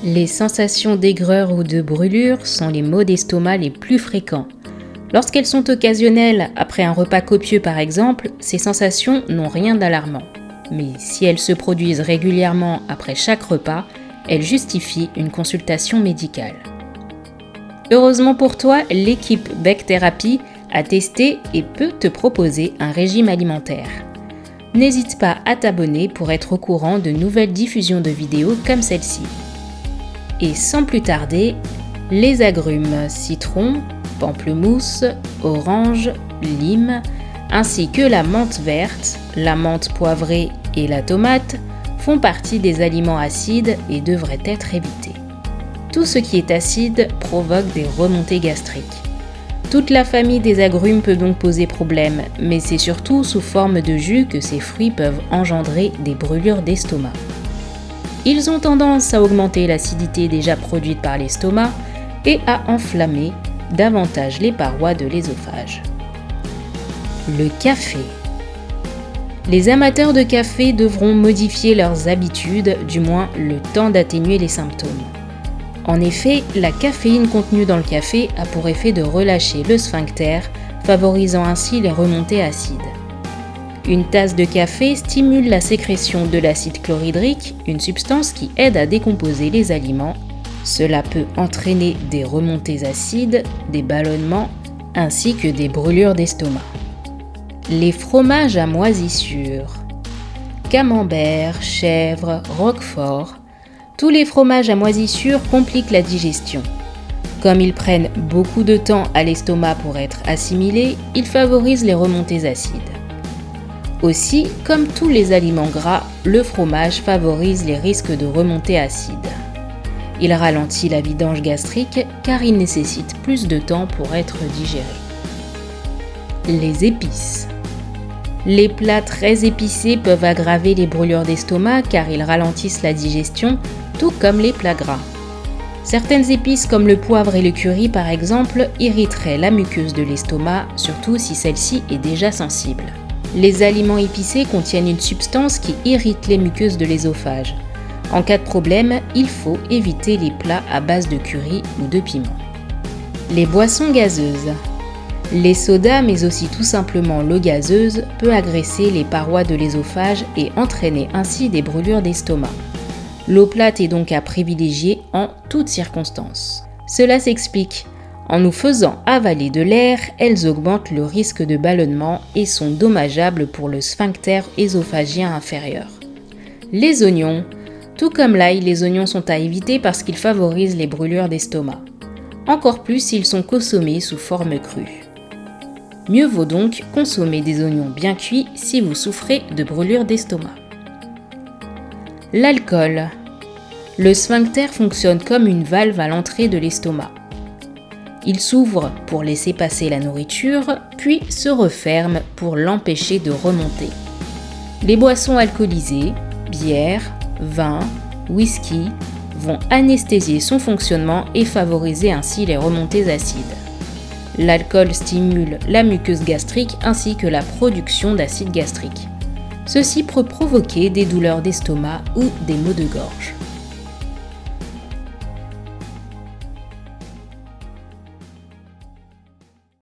Les sensations d'aigreur ou de brûlure sont les maux d'estomac les plus fréquents. Lorsqu'elles sont occasionnelles, après un repas copieux par exemple, ces sensations n'ont rien d'alarmant. Mais si elles se produisent régulièrement après chaque repas, elles justifient une consultation médicale. Heureusement pour toi, l'équipe Bec Thérapie a testé et peut te proposer un régime alimentaire. N'hésite pas à t'abonner pour être au courant de nouvelles diffusions de vidéos comme celle-ci. Et sans plus tarder, les agrumes citron, pamplemousse, orange, lime, ainsi que la menthe verte, la menthe poivrée et la tomate font partie des aliments acides et devraient être évités. Tout ce qui est acide provoque des remontées gastriques. Toute la famille des agrumes peut donc poser problème, mais c'est surtout sous forme de jus que ces fruits peuvent engendrer des brûlures d'estomac. Ils ont tendance à augmenter l'acidité déjà produite par l'estomac et à enflammer davantage les parois de l'œsophage. Le café. Les amateurs de café devront modifier leurs habitudes, du moins le temps d'atténuer les symptômes. En effet, la caféine contenue dans le café a pour effet de relâcher le sphincter, favorisant ainsi les remontées acides. Une tasse de café stimule la sécrétion de l'acide chlorhydrique, une substance qui aide à décomposer les aliments. Cela peut entraîner des remontées acides, des ballonnements, ainsi que des brûlures d'estomac. Les fromages à moisissure. Camembert, chèvre, roquefort. Tous les fromages à moisissure compliquent la digestion. Comme ils prennent beaucoup de temps à l'estomac pour être assimilés, ils favorisent les remontées acides. Aussi, comme tous les aliments gras, le fromage favorise les risques de remontées acides. Il ralentit la vidange gastrique car il nécessite plus de temps pour être digéré. Les épices. Les plats très épicés peuvent aggraver les brûlures d'estomac car ils ralentissent la digestion, tout comme les plats gras. Certaines épices comme le poivre et le curry par exemple irriteraient la muqueuse de l'estomac, surtout si celle-ci est déjà sensible. Les aliments épicés contiennent une substance qui irrite les muqueuses de l'œsophage. En cas de problème, il faut éviter les plats à base de curry ou de piment. Les boissons gazeuses. Les sodas, mais aussi tout simplement l'eau gazeuse, peut agresser les parois de l'œsophage et entraîner ainsi des brûlures d'estomac. L'eau plate est donc à privilégier en toutes circonstances. Cela s'explique. En nous faisant avaler de l'air, elles augmentent le risque de ballonnement et sont dommageables pour le sphincter œsophagien inférieur. Les oignons. Tout comme l'ail, les oignons sont à éviter parce qu'ils favorisent les brûlures d'estomac. Encore plus s'ils sont consommés sous forme crue. Mieux vaut donc consommer des oignons bien cuits si vous souffrez de brûlures d'estomac. L'alcool. Le sphincter fonctionne comme une valve à l'entrée de l'estomac. Il s'ouvre pour laisser passer la nourriture, puis se referme pour l'empêcher de remonter. Les boissons alcoolisées, bière, vin, whisky, vont anesthésier son fonctionnement et favoriser ainsi les remontées acides. L'alcool stimule la muqueuse gastrique ainsi que la production d'acide gastrique. Ceci peut provoquer des douleurs d'estomac ou des maux de gorge.